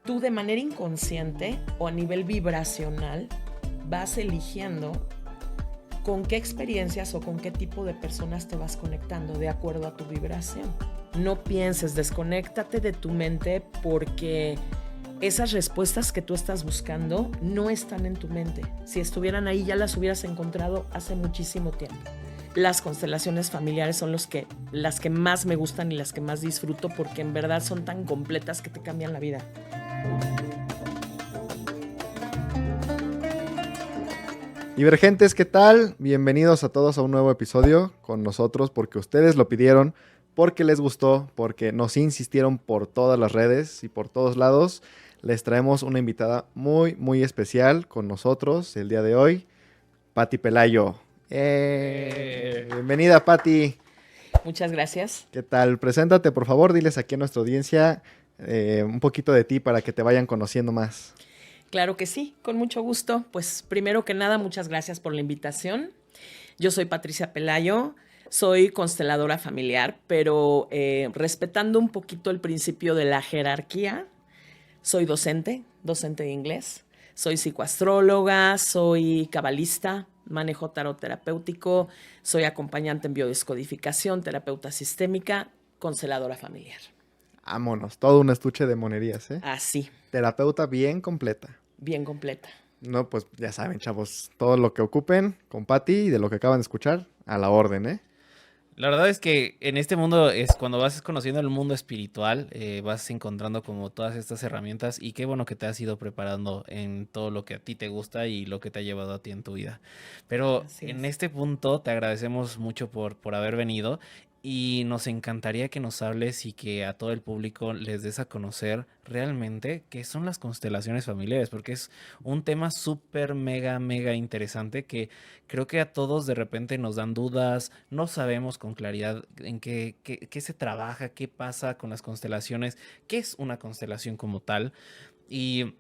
tú de manera inconsciente o a nivel vibracional vas eligiendo con qué experiencias o con qué tipo de personas te vas conectando de acuerdo a tu vibración. No pienses, desconéctate de tu mente porque esas respuestas que tú estás buscando no están en tu mente. Si estuvieran ahí ya las hubieras encontrado hace muchísimo tiempo. Las constelaciones familiares son las que más me gustan y las que más disfruto porque en verdad son tan completas que te cambian la vida. Divergentes, ¿qué tal? Bienvenidos a todos a un nuevo episodio con nosotros porque ustedes lo pidieron, porque les gustó, porque nos insistieron por todas las redes y por todos lados. Les traemos una invitada muy, muy especial con nosotros el día de hoy, Pati Pelayo. Bienvenida, Pati. Muchas gracias. ¿Qué tal? Preséntate, por favor, diles aquí a nuestra audiencia un poquito de ti para que te vayan conociendo más. Claro que sí, con mucho gusto. Pues primero que nada, muchas gracias por la invitación. Yo soy Patricia Pelayo, soy consteladora familiar, pero respetando un poquito el principio de la jerarquía, soy docente de inglés, soy psicoastróloga, soy cabalista, manejo tarot terapéutico, soy acompañante en biodescodificación, terapeuta sistémica, consteladora familiar. Vámonos, todo un estuche de monerías, ¿eh? Así, Terapeuta bien completa. bien completa. No, pues ya saben, chavos, todo lo que ocupen con Patty y de lo que acaban de escuchar, a la orden, ¿eh? La verdad es que en este mundo es cuando vas conociendo el mundo espiritual, vas encontrando como todas estas herramientas y qué bueno que te has ido preparando en todo lo que a ti te gusta y lo que te ha llevado a ti en tu vida. Pero Así en es. este punto te agradecemos mucho por haber venido y nos encantaría que nos hables y que a todo el público les des a conocer realmente qué son las constelaciones familiares, porque es un tema súper, mega interesante que creo que a todos de repente nos dan dudas, no sabemos con claridad en qué se trabaja, qué pasa con las constelaciones, qué es una constelación como tal. Y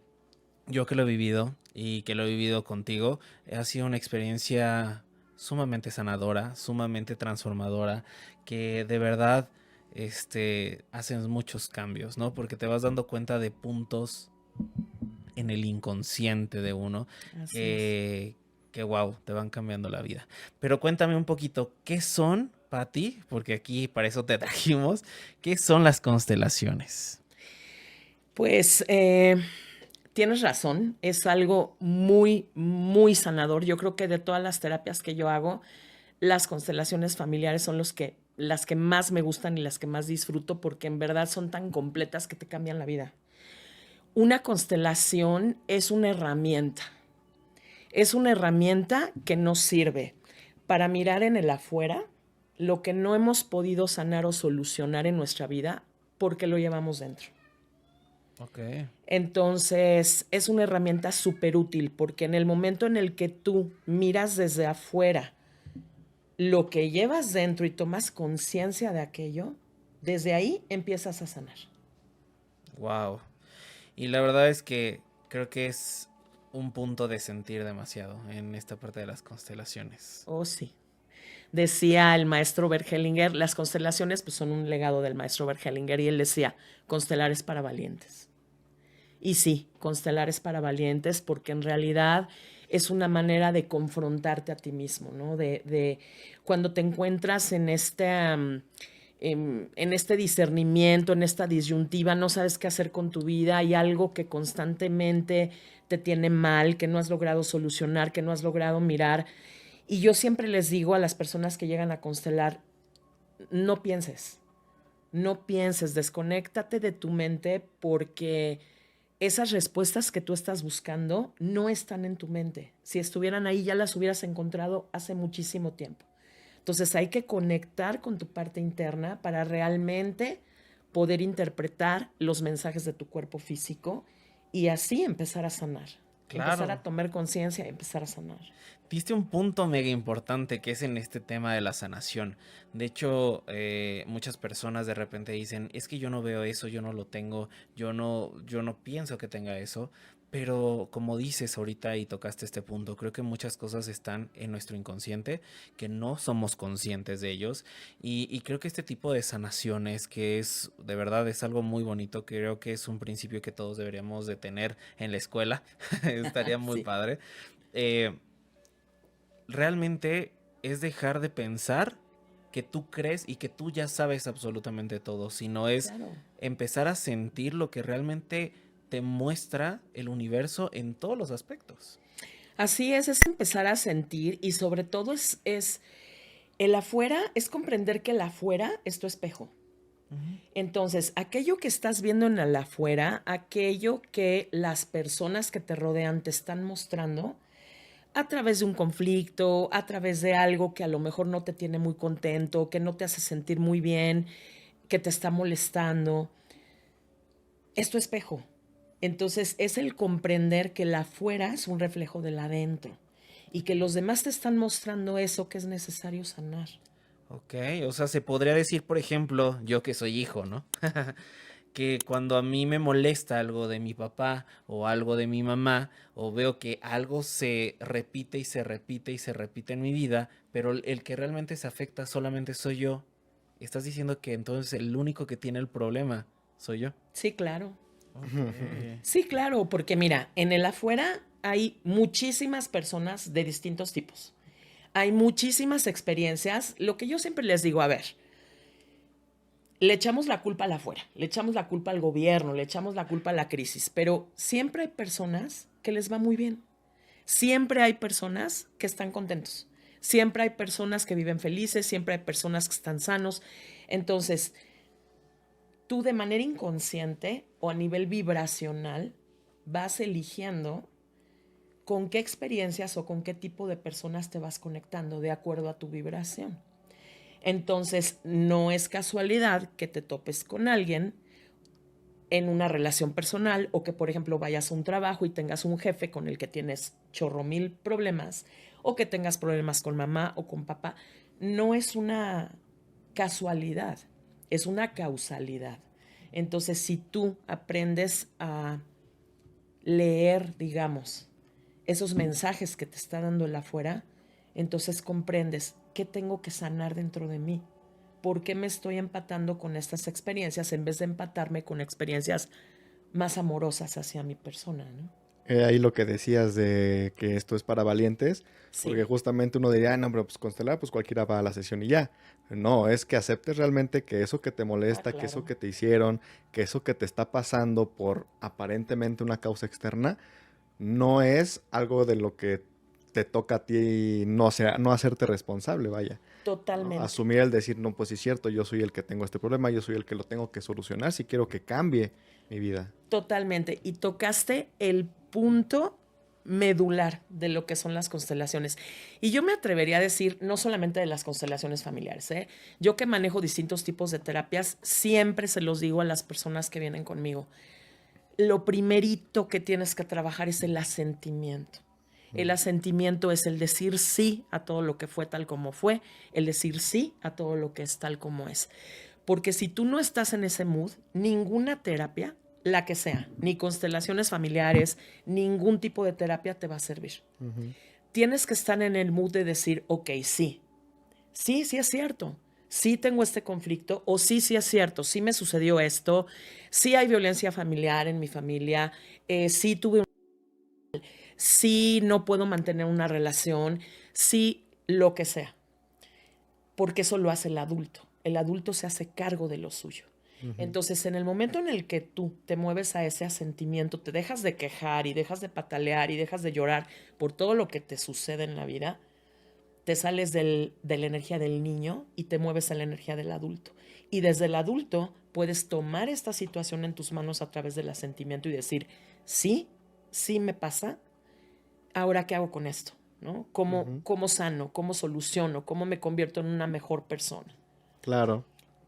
yo que lo he vivido y que lo he vivido contigo, ha sido una experiencia sumamente sanadora, sumamente transformadora, que de verdad hacen muchos cambios, ¿no? Porque te vas dando cuenta de puntos en el inconsciente de uno Así es. que wow, te van cambiando la vida. Pero cuéntame un poquito, ¿qué son, Pati? Porque aquí para eso te trajimos. ¿Qué son las constelaciones? Pues tienes razón, es algo muy sanador. Yo creo que de todas las terapias que yo hago, las constelaciones familiares son las que más me gustan y las que más disfruto porque en verdad son tan completas que te cambian la vida. Una constelación es una herramienta que nos sirve para mirar en el afuera lo que no hemos podido sanar o solucionar en nuestra vida porque lo llevamos dentro. Ok. Entonces, es una herramienta súper útil porque en el momento en el que tú miras desde afuera lo que llevas dentro y tomas conciencia de aquello, desde ahí empiezas a sanar. Wow. Y la verdad es que creo que es un punto de sentir demasiado en esta parte de las constelaciones. Oh, sí. Decía el maestro Bert Hellinger, las constelaciones pues, son un legado del maestro Bert Hellinger y él decía, constelar es para valientes. Y sí, constelar es para valientes porque en realidad es una manera de confrontarte a ti mismo, ¿no? De cuando te encuentras en este discernimiento, en esta disyuntiva, no sabes qué hacer con tu vida, hay algo que constantemente te tiene mal, que no has logrado solucionar, que no has logrado mirar. Y yo siempre les digo a las personas que llegan a constelar, no pienses, no pienses, desconéctate de tu mente porque esas respuestas que tú estás buscando no están en tu mente. Si estuvieran ahí ya las hubieras encontrado hace muchísimo tiempo. Entonces hay que conectar con tu parte interna para realmente poder interpretar los mensajes de tu cuerpo físico y así empezar a sanar, empezar a Claro. tomar conciencia y empezar a sanar. Diste un punto mega importante que es en este tema de la sanación. De hecho, muchas personas de repente dicen, es que yo no veo eso, yo no lo tengo, yo no pienso que tenga eso, Pero como dices ahorita y tocaste este punto, creo que muchas cosas están en nuestro inconsciente, que no somos conscientes de ellos. Y creo que este tipo de sanaciones, que es de verdad es algo muy bonito, creo que es un principio que todos deberíamos de tener en la escuela. Estaría muy Sí, padre. Eh, Realmente es dejar de pensar que tú crees y que tú ya sabes absolutamente todo, sino es claro. empezar a sentir lo que realmente te muestra el universo en todos los aspectos. Así es empezar a sentir y sobre todo es el afuera, es comprender que el afuera es tu espejo. Ujú. Entonces, aquello que estás viendo en el afuera, aquello que las personas que te rodean te están mostrando a través de un conflicto, a través de algo que a lo mejor no te tiene muy contento, que no te hace sentir muy bien, que te está molestando, es tu espejo. Entonces, es el comprender que el afuera es un reflejo del adentro y que los demás te están mostrando eso que es necesario sanar. Ok, o sea, se podría decir, por ejemplo, yo que soy hijo, ¿no? Que cuando a mí me molesta algo de mi papá o algo de mi mamá, o veo que algo se repite y se repite y se repite en mi vida, pero el que realmente se afecta solamente soy yo, estás diciendo que entonces el único que tiene el problema soy yo. Sí, claro. Ok. Sí, claro, porque mira, en el afuera hay muchísimas personas de distintos tipos. Hay muchísimas experiencias. Lo que yo siempre les digo, a ver, le echamos la culpa al afuera, le echamos la culpa al gobierno, le echamos la culpa a la crisis, pero siempre hay personas que les va muy bien. Siempre hay personas que están contentos. Siempre hay personas que viven felices, siempre hay personas que están sanos. Entonces, tú de manera inconsciente o a nivel vibracional vas eligiendo con qué experiencias o con qué tipo de personas te vas conectando de acuerdo a tu vibración. Entonces, no es casualidad que te topes con alguien en una relación personal o que, por ejemplo, vayas a un trabajo y tengas un jefe con el que tienes chorro mil problemas o que tengas problemas con mamá o con papá. No es una casualidad, es una causalidad. Entonces, si tú aprendes a leer, digamos, esos mensajes que te está dando el afuera, entonces comprendes qué tengo que sanar dentro de mí. ¿Por qué me estoy empatando con estas experiencias en vez de empatarme con experiencias más amorosas hacia mi persona, ¿no? Ahí lo que decías de que esto es para valientes, porque Sí. justamente uno diría, "Ah, no, pero pues constelar, pues cualquiera va a la sesión y ya. No, es que aceptes realmente que eso que te Ah, molesta, que eso claro. que te hicieron, que eso que te está pasando por aparentemente una causa externa, no es algo de lo que te toca a ti no, no hacerte responsable, vaya. ¿No? Totalmente. Asumir el decir, no, pues sí es cierto, yo soy el que tengo este problema, yo soy el que lo tengo que solucionar si quiero que cambie mi vida. Totalmente. Y tocaste el punto medular de lo que son las constelaciones. Y yo me atrevería a decir, no solamente de las constelaciones familiares, ¿eh? Yo que manejo distintos tipos de terapias, siempre se los digo a las personas que vienen conmigo. Lo primerito que tienes que trabajar es el asentimiento. El Mm. asentimiento es el decir sí a todo lo que fue tal como fue, el decir sí a todo lo que es tal como es. Porque si tú no estás en ese mood, ninguna terapia, la que sea, ni constelaciones familiares, ningún tipo de terapia te va a servir. Ujú. Tienes que estar en el mood de decir, ok, sí, sí, sí es cierto, sí tengo este conflicto, o sí, sí es cierto, sí me sucedió esto, sí hay violencia familiar en mi familia, sí tuve, sí no puedo mantener una relación, sí lo que sea, porque eso lo hace el adulto. El adulto se hace cargo de lo suyo. Ujú. Entonces, en el momento en el que tú te mueves a ese asentimiento, te dejas de quejar y dejas de patalear y dejas de llorar por todo lo que te sucede en la vida, te sales de la energía del niño y te mueves a la energía del adulto. Y desde el adulto puedes tomar esta situación en tus manos a través del asentimiento y decir, sí, sí me pasa, ahora qué hago con esto, ¿no? Ujú. ¿Cómo sano? ¿Cómo soluciono? ¿Cómo me convierto en una mejor persona? Claro.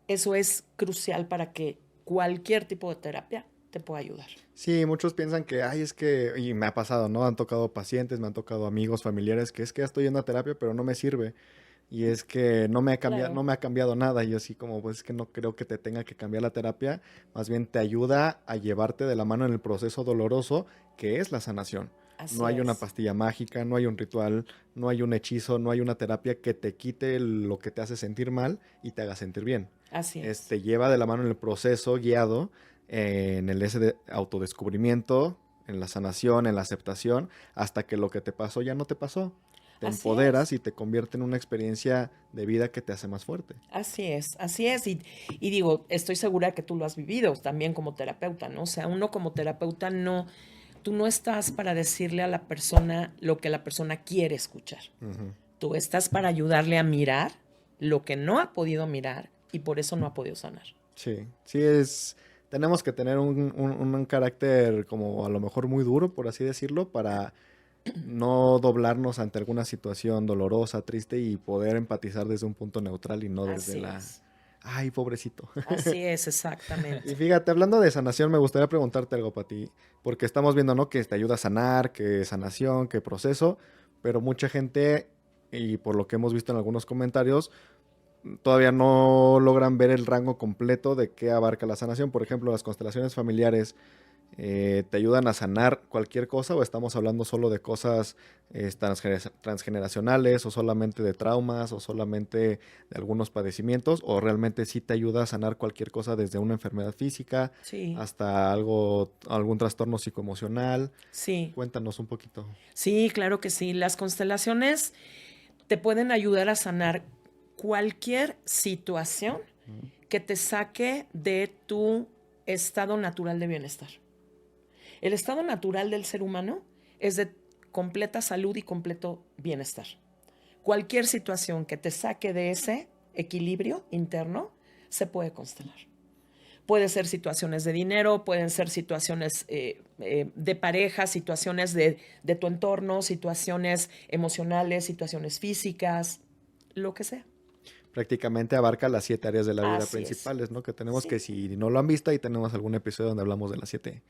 Eso es crucial para que cualquier tipo de terapia te pueda ayudar. Sí, muchos piensan que, ay, es que, y me ha pasado, ¿no? Han tocado pacientes, me han tocado amigos, familiares, que es que ya estoy yendo a terapia, pero no me sirve. y es que Claro. no me ha cambiado nada. Y yo así como, pues es que no creo que te tenga que cambiar la terapia, más bien te ayuda a llevarte de la mano en el proceso doloroso que es la sanación. No Así hay una es. pastilla mágica, no hay un ritual, no hay un hechizo, no hay una terapia que te quite lo que te hace sentir mal y te haga sentir bien. Así es. Te lleva de la mano en el proceso guiado, en el ese de autodescubrimiento, en la sanación, en la aceptación, hasta que lo que te pasó ya no te pasó. Te Así es. empoderas y te convierte en una experiencia de vida que te hace más fuerte. Así es, así es. Y digo, estoy segura que tú lo has vivido también como terapeuta, ¿no? O sea, uno como terapeuta no, tú no estás para decirle a la persona lo que la persona quiere escuchar. Ujú. Tú estás para ayudarle a mirar lo que no ha podido mirar y por eso no ha podido sanar. Sí, sí es... Tenemos que tener un carácter como a lo mejor muy duro, por así decirlo, para no doblarnos ante alguna situación dolorosa, triste y poder empatizar desde un punto neutral y no desde Así la... es. Ay, pobrecito. Así es, Y exactamente. fíjate, hablando de sanación, me gustaría preguntarte algo para ti, porque estamos viendo, ¿no? Que te ayuda a sanar, que sanación, que proceso, pero mucha gente, y por lo que hemos visto en algunos comentarios, todavía no logran ver el rango completo de qué abarca la sanación. Por ejemplo, las constelaciones familiares te ayudan a sanar cualquier cosa o estamos hablando solo de cosas transgeneracionales o solamente de traumas o solamente de algunos padecimientos o realmente sí te ayuda a sanar cualquier cosa desde una enfermedad física Sí, hasta algún trastorno psicoemocional. sí, Cuéntanos un poquito. sí, claro que sí. Las constelaciones te pueden ayudar a sanar cualquier situación Ujú. que te saque de tu estado natural de bienestar. El estado natural del ser humano es de completa salud y completo bienestar. Cualquier situación que te saque de ese equilibrio interno se puede constelar. Puede ser situaciones de dinero, pueden ser situaciones de pareja, situaciones de tu entorno, situaciones emocionales, situaciones físicas, lo que sea. Prácticamente abarca las 7 áreas de la vida Así es. principales, ¿no? Que tenemos que Sí, si no lo han visto, ahí tenemos algún episodio donde hablamos de las 7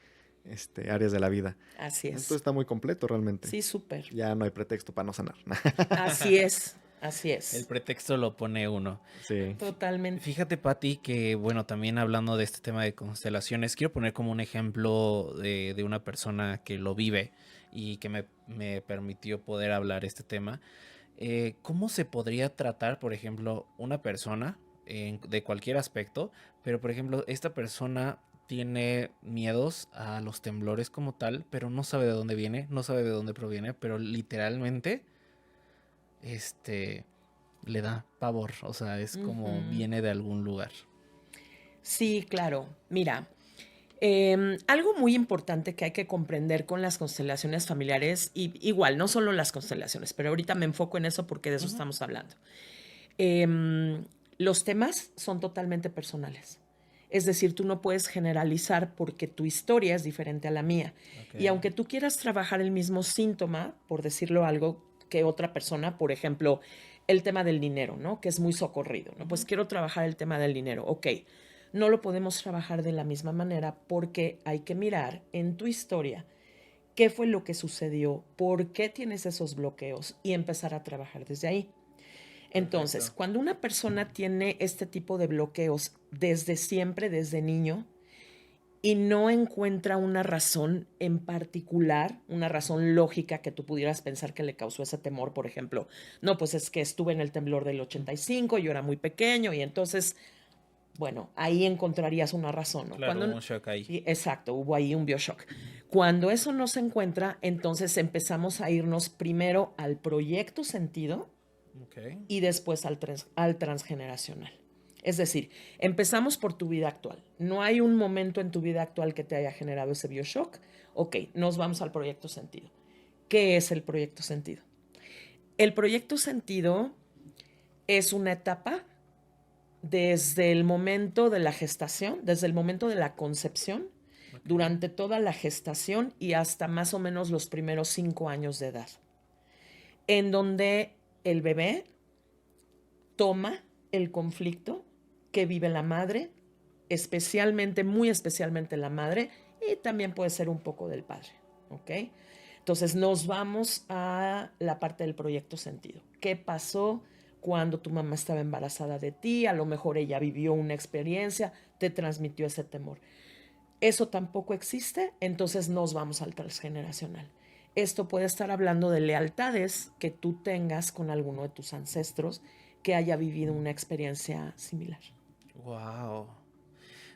áreas de la vida. así Esto es. está muy completo realmente. Sí, súper. Ya no hay pretexto para no sanar. Así es. Así El es. pretexto lo pone uno. Sí. Totalmente. Fíjate, Patti, que bueno, también hablando de este tema de constelaciones, quiero poner como un ejemplo de una persona que lo vive y que me permitió poder hablar este tema. ¿Cómo se podría tratar, por ejemplo, una persona de cualquier aspecto, pero por ejemplo, esta persona tiene miedos a los temblores como tal, pero no sabe de dónde viene, no sabe de dónde proviene, pero literalmente, este, le da pavor, o sea, es como Ujú. viene de algún lugar. Sí, claro. Mira, algo muy importante que hay que comprender con las constelaciones familiares, y igual, no solo las constelaciones, pero ahorita me enfoco en eso porque de eso Ujú. estamos hablando. Em, los temas son totalmente personales. Es decir, tú no puedes generalizar porque tu historia es diferente a la mía. Ok. Y aunque tú quieras trabajar el mismo síntoma, por decirlo algo, que otra persona, por ejemplo, el tema del dinero, ¿no? Que es muy socorrido, ¿no? Pues Ujú. quiero trabajar el tema del dinero. Ok, no lo podemos trabajar de la misma manera porque hay que mirar en tu historia qué fue lo que sucedió, por qué tienes esos bloqueos y empezar a trabajar desde ahí. Entonces, Perfecto. cuando una persona tiene este tipo de bloqueos desde siempre, desde niño, y no encuentra una razón en particular, una razón lógica que tú pudieras pensar que le causó ese temor, por ejemplo, no, pues es que estuve en el temblor del 85, yo era muy pequeño y entonces, bueno, ahí encontrarías una razón, ¿no? Claro, hubo un shock ahí. Exacto, hubo ahí un bioshock. Cuando eso no se encuentra, entonces empezamos a irnos primero al proyecto sentido, Ok. y después al transgeneracional. Es decir, empezamos por tu vida actual. No hay un momento en tu vida actual que te haya generado ese bioshock. Ok, nos vamos al proyecto sentido. ¿Qué es el proyecto sentido? El proyecto sentido es una etapa desde el momento de la gestación, desde el momento de la concepción, Ok. durante toda la gestación y hasta más o menos los primeros 5 años de edad, en donde el bebé toma el conflicto que vive la madre, especialmente, muy especialmente la madre, y también puede ser un poco del padre, ¿ok? Entonces nos vamos a la parte del proyecto sentido. ¿Qué pasó cuando tu mamá estaba embarazada de ti, a lo mejor ella vivió una experiencia, te transmitió ese temor. Eso tampoco existe, entonces nos vamos al transgeneracional. Esto puede estar hablando de lealtades que tú tengas con alguno de tus ancestros que haya vivido una experiencia similar. Wow.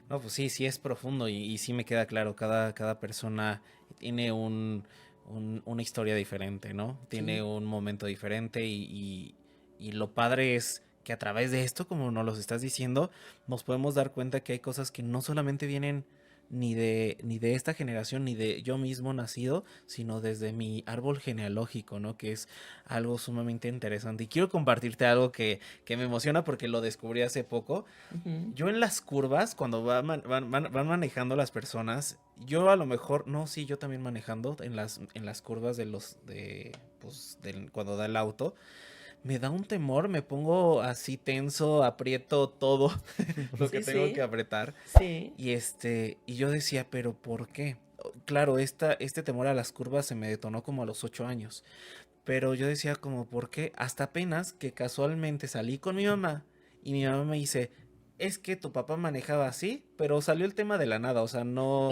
No, pues sí, sí es profundo y sí me queda claro, cada persona tiene una historia diferente, ¿no? Tiene Sí. un momento diferente y lo padre es que a través de esto, como nos lo estás diciendo, nos podemos dar cuenta que hay cosas que no solamente vienen ni de esta generación, ni de yo mismo nacido, sino desde mi árbol genealógico, ¿no? Que es algo sumamente interesante. Y quiero compartirte algo que me emociona porque lo descubrí hace poco. Ujú. Yo en las curvas, cuando van manejando las personas, yo a lo mejor, no, sí, yo también manejando en las curvas cuando da el auto, me da un temor, me pongo así tenso, aprieto todo lo que Sí, tengo que sí, apretar. sí. Y yo decía, pero ¿por qué? Claro, este temor a las curvas se me detonó como a los 8 años. Pero yo decía como, ¿por qué? Hasta apenas que casualmente salí con mi mamá y mi mamá me dice, es que tu papá manejaba así, pero salió el tema de la nada, o sea,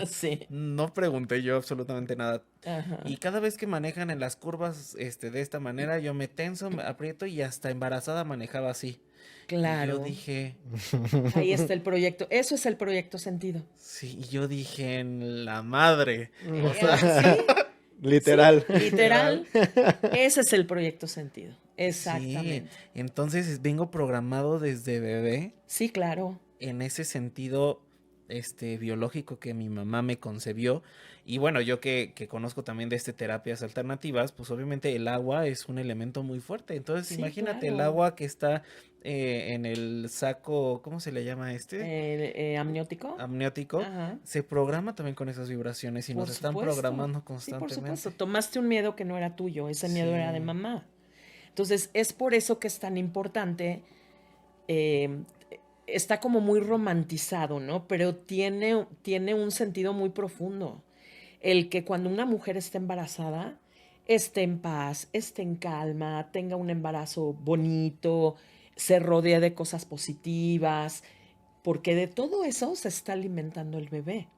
Sí. no pregunté yo absolutamente nada. Ajá. Y cada vez que manejan en las curvas, de esta manera, yo me tenso, me aprieto y hasta embarazada manejaba así. Y yo Claro. dije, Ahí está el proyecto. Eso es el proyecto sentido. sí, y yo dije, en la madre, o sea, Sí, sí, Literal. literal. literal. Ese es el proyecto sentido. Sí, Exactamente. entonces vengo programado desde bebé Sí, claro. en ese sentido biológico que mi mamá me concebió. Y bueno, yo que conozco también de terapias alternativas, pues obviamente el agua es un elemento muy fuerte. Entonces Sí, imagínate el claro. agua que está en el saco, ¿cómo se le llama Amniótico. amniótico, Ajá. se programa también con esas vibraciones y nos Por están supuesto. programando Sí, por constantemente. supuesto. Tomaste un miedo que no era tuyo. Ese miedo era de Sí, mamá. Entonces, es por eso que es tan importante. eh, Está como muy romantizado, ¿no? Pero tiene un sentido muy profundo. El que cuando una mujer está embarazada, esté en paz, esté en calma, tenga un embarazo bonito, se rodee de cosas positivas, porque de todo eso se está alimentando el bebé.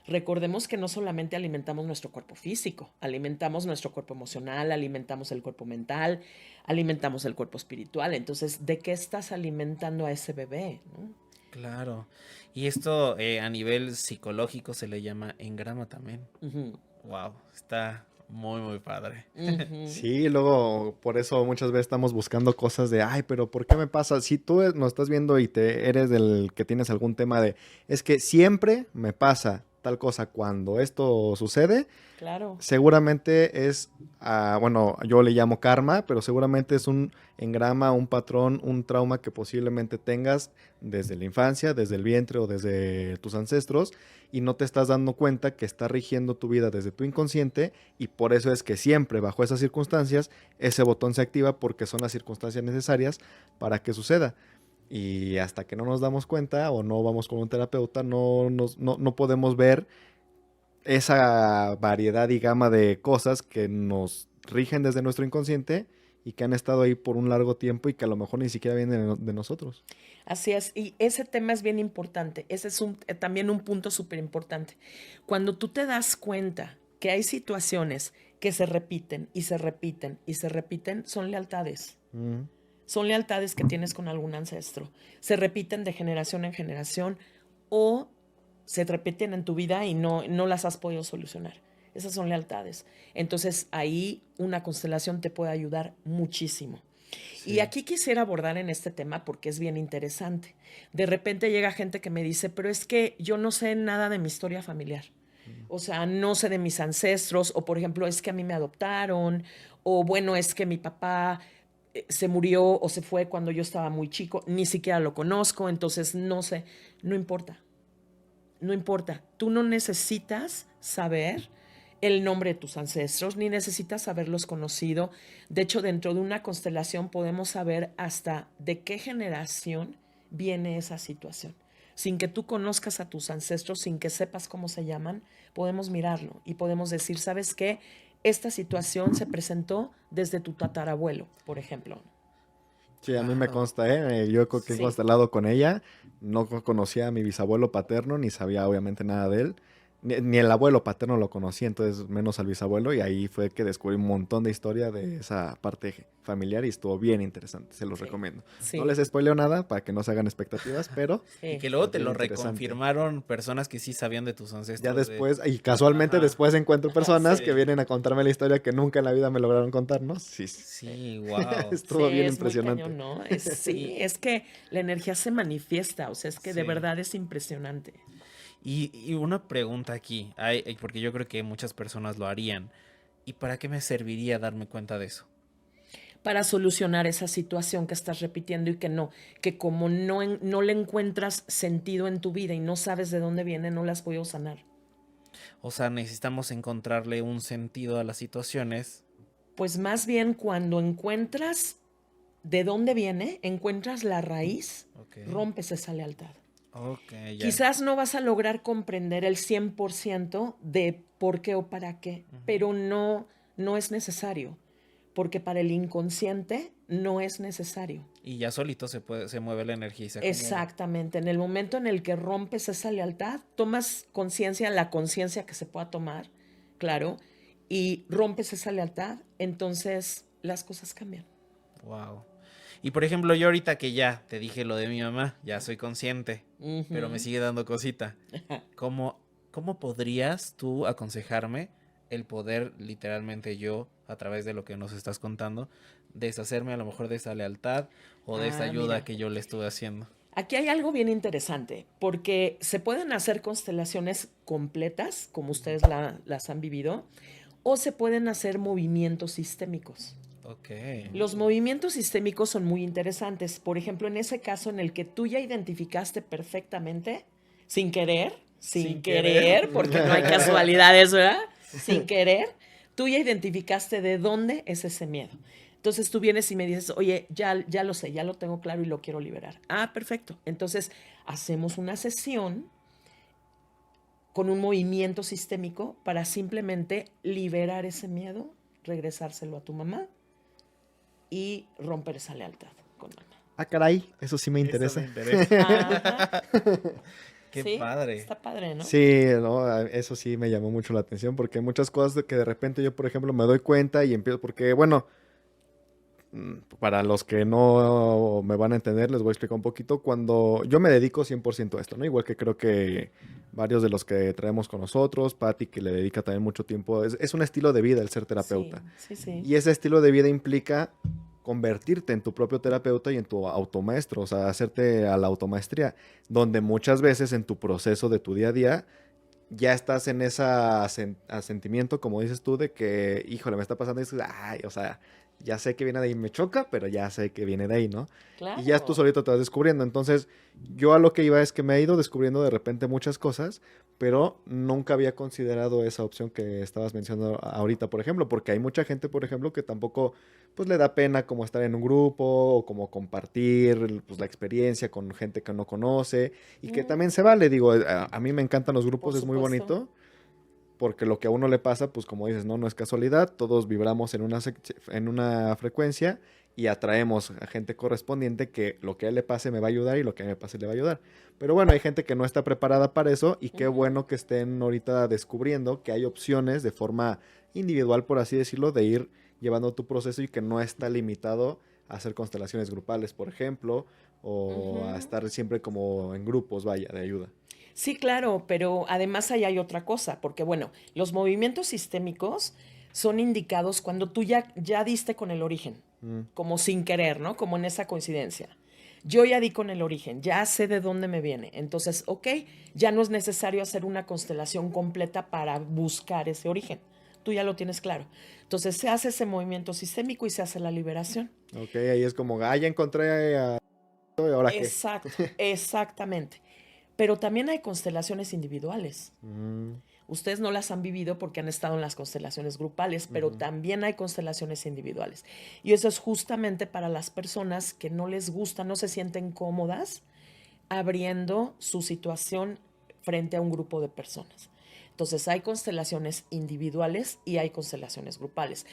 Recordemos que no solamente alimentamos nuestro cuerpo físico, alimentamos nuestro cuerpo emocional, alimentamos el cuerpo mental, alimentamos el cuerpo espiritual. Entonces, ¿de qué estás alimentando a ese bebé? ¿No? claro. Y esto a nivel psicológico se le llama engrama también. Ujú, Wow, está muy, muy padre. ujú. Sí, luego por eso muchas veces estamos buscando cosas de, ay, pero ¿por qué me pasa? Si tú nos estás viendo y te eres del que tienes algún tema de, es que siempre me pasa tal cosa cuando esto sucede, Claro. seguramente es, bueno, yo le llamo karma, pero seguramente es un engrama, un patrón, un trauma que posiblemente tengas desde la infancia, desde el vientre o desde tus ancestros y no te estás dando cuenta que está rigiendo tu vida desde tu inconsciente y por eso es que siempre bajo esas circunstancias ese botón se activa porque son las circunstancias necesarias para que suceda. Y hasta que no nos damos cuenta o no vamos con un terapeuta, no podemos ver esa variedad y gama de cosas que nos rigen desde nuestro inconsciente y que han estado ahí por un largo tiempo y que a lo mejor ni siquiera vienen de nosotros. Así es, y ese tema es bien importante. Ese es también un punto súper importante. Cuando tú te das cuenta que hay situaciones que se repiten y se repiten y se repiten, son lealtades. Mm. Son lealtades que tienes con algún ancestro. Se repiten de generación en generación o se repiten en tu vida y no las has podido solucionar. Esas son lealtades. Entonces ahí una constelación te puede ayudar muchísimo. Y Sí. aquí quisiera abordar en este tema porque es bien interesante. De repente llega gente que me dice, pero es que yo no sé nada de mi historia familiar. O sea, no sé de mis ancestros, o por ejemplo, es que a mí me adoptaron, o bueno, es que mi papá se murió o se fue cuando yo estaba muy chico, ni siquiera lo conozco, entonces no sé, no importa, no importa, tú no necesitas saber el nombre de tus ancestros, ni necesitas haberlos conocido. De hecho, dentro de una constelación podemos saber hasta de qué generación viene esa situación. Sin que tú conozcas a tus ancestros, sin que sepas cómo se llaman, podemos mirarlo y podemos decir, ¿sabes qué? Esta situación se presentó desde tu tatarabuelo, por ejemplo. Sí, a mí me Wow. consta, ¿eh? Yo que he Sí. constelado con ella, no conocía a mi bisabuelo paterno, ni sabía obviamente nada de él. Ni el abuelo paterno lo conocía, entonces menos al bisabuelo, y ahí fue que descubrí un montón de historia de esa parte familiar y estuvo bien interesante, se los Sí, recomiendo. No sí, les spoileo nada para que no se hagan expectativas, pero Y sí. que luego es te bien lo interesante. reconfirmaron personas que sí sabían de tus Ya ancestros de... después, y casualmente Ajá. después encuentro personas que Sí. vienen a contarme la historia que nunca en la vida me lograron contar, ¿no? Sí, sí. Sí, wow. Sí, Estuvo bien es muy impresionante. cañón, ¿no? Sí, es que la energía se manifiesta, o sea, es que de Sí. verdad es impresionante. Y una pregunta aquí, porque yo creo que muchas personas lo harían. ¿Y para qué me serviría darme cuenta de eso? Para solucionar esa situación que estás repitiendo y que como no le encuentras sentido en tu vida y no sabes de dónde viene, no las puedo sanar. O sea, necesitamos encontrarle un sentido a las situaciones. Pues más bien cuando encuentras de dónde viene, encuentras la raíz, Ok. rompes esa lealtad. Ok, ya. Quizás no vas a lograr comprender el 100% de por qué o para qué, Ujú. pero no es necesario, porque para el inconsciente no es necesario. Y ya solito se mueve la energía y se acomoda. Exactamente, en el momento en el que rompes esa lealtad, tomas conciencia, la conciencia que se pueda tomar, claro, y rompes esa lealtad, entonces las cosas cambian. Wow. Y por ejemplo, yo ahorita que ya te dije lo de mi mamá, ya soy consciente, pero me Ujú. sigue dando cosita. ¿Cómo, cómo podrías tú aconsejarme el poder literalmente yo, a través de lo que nos estás contando, deshacerme a lo mejor de esa lealtad o de esa ayuda Mira, que yo le estuve haciendo? aquí hay algo bien interesante, porque se pueden hacer constelaciones completas, como Ujú. ustedes las han vivido, o se pueden hacer movimientos sistémicos. Ok. Los movimientos sistémicos son muy interesantes. Por ejemplo, en ese caso en el que tú ya identificaste perfectamente, sin Sin querer. querer, porque no hay casualidades, ¿verdad? Sin querer, tú ya identificaste de dónde es ese miedo. Entonces tú vienes y me dices, oye, ya lo sé, ya lo tengo claro y lo quiero liberar. Ah, perfecto. Entonces hacemos una sesión con un movimiento sistémico para simplemente liberar ese miedo, regresárselo a tu mamá y romper esa lealtad con mamá. Ah, caray, eso sí me Eso me interesa. interesa. Ajá. Qué Sí, padre. está padre, ¿no? Sí, no, eso sí me llamó mucho la atención porque hay muchas cosas que de repente yo, por ejemplo, me doy cuenta y empiezo, porque, bueno, para los que no me van a entender, les voy a explicar un poquito. Cuando yo me dedico 100% a esto, ¿no? Igual que creo que varios de los que traemos con nosotros, Patty, que le dedica también mucho tiempo, es un estilo de vida el ser Sí, terapeuta. sí, sí. Y ese estilo de vida implica convertirte en tu propio terapeuta y en tu automaestro, o sea, hacerte a la automaestría, donde muchas veces en tu proceso de tu día a día ya estás en ese asentimiento, como dices tú, de que, híjole, me está pasando y dices, ay, o sea, ya sé que viene de ahí, me choca, pero ya sé que viene de ahí, ¿no? Y ya tú Claro. solito te vas descubriendo. Entonces, yo a lo que iba es que me he ido descubriendo de repente muchas cosas, pero nunca había considerado esa opción que estabas mencionando ahorita, por ejemplo, porque hay mucha gente, por ejemplo, que tampoco, pues, le da pena como estar en un grupo o como compartir, pues, la experiencia con gente que no conoce y que Mm, también se vale. Digo, a mí me encantan los por grupos, es muy supuesto. bonito, porque lo que a uno le pasa, pues como dices, no es casualidad, todos vibramos en una frecuencia y atraemos a gente correspondiente que lo que a él le pase me va a ayudar y lo que a mí me pase le va a ayudar. Pero bueno, hay gente que no está preparada para eso y qué Ujú. bueno que estén ahorita descubriendo que hay opciones de forma individual, por así decirlo, de ir llevando tu proceso y que no está limitado a hacer constelaciones grupales, por ejemplo, o a Ujú. estar siempre como en grupos, vaya, de ayuda. Sí, claro, pero además ahí hay otra cosa, porque bueno, los movimientos sistémicos son indicados cuando tú ya diste con el origen, Mm, como sin querer, ¿no? Como en esa coincidencia. Yo ya di con el origen, ya sé de dónde me viene. Entonces, ok, ya no es necesario hacer una constelación completa para buscar ese origen. Tú ya lo tienes claro. Entonces, se hace ese movimiento sistémico y se hace la liberación. ok, ahí es como, ah, ya encontré a... ¿Y ahora qué? Exacto, exactamente. Pero también hay constelaciones individuales. Mm, Ustedes no las han vivido porque han estado en las constelaciones grupales, pero ujú. también hay constelaciones individuales. Y eso es justamente para las personas que no les gusta, no se sienten cómodas abriendo su situación frente a un grupo de personas. Entonces hay constelaciones individuales y hay constelaciones grupales.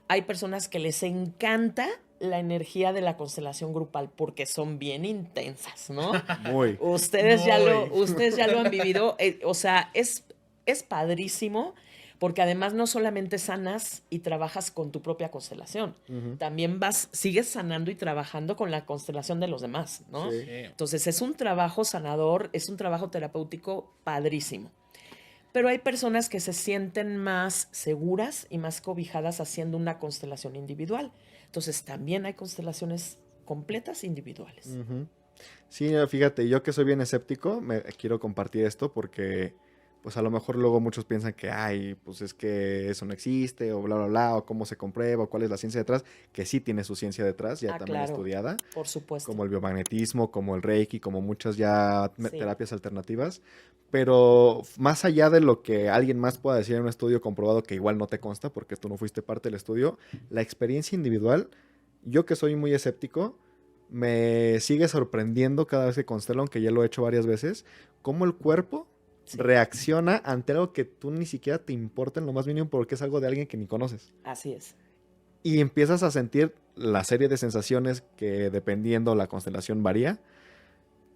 Hay personas que les encanta la energía de la constelación grupal porque son bien intensas, ¿no? Muy. Ustedes ya lo han vivido. O sea, es padrísimo porque además no solamente sanas y trabajas con tu propia constelación, Ujú. también sigues sanando y trabajando con la constelación de los demás, ¿no? Sí. Sí. Entonces es un trabajo sanador, es un trabajo terapéutico padrísimo. Pero hay personas que se sienten más seguras y más cobijadas haciendo una constelación individual. Entonces también hay constelaciones completas individuales. Ujú. Sí, fíjate, yo que soy bien escéptico, quiero compartir esto porque, pues a lo mejor luego muchos piensan que, ay, pues es que eso no existe, o bla, bla, bla, o cómo se comprueba, o cuál es la ciencia detrás, que sí tiene su ciencia detrás, ya también Claro, estudiada, por supuesto. como el biomagnetismo, como el Reiki, como muchas ya Sí. terapias alternativas, pero más allá de lo que alguien más pueda decir en un estudio comprobado que igual no te consta porque tú no fuiste parte del estudio, la experiencia individual, yo que soy muy escéptico, me sigue sorprendiendo cada vez que constelo, aunque ya lo he hecho varias veces, cómo el cuerpo Sí. reacciona ante algo que tú ni siquiera te importa en lo más mínimo porque es algo de alguien que ni conoces. Así es. Y empiezas a sentir la serie de sensaciones que dependiendo la constelación varía.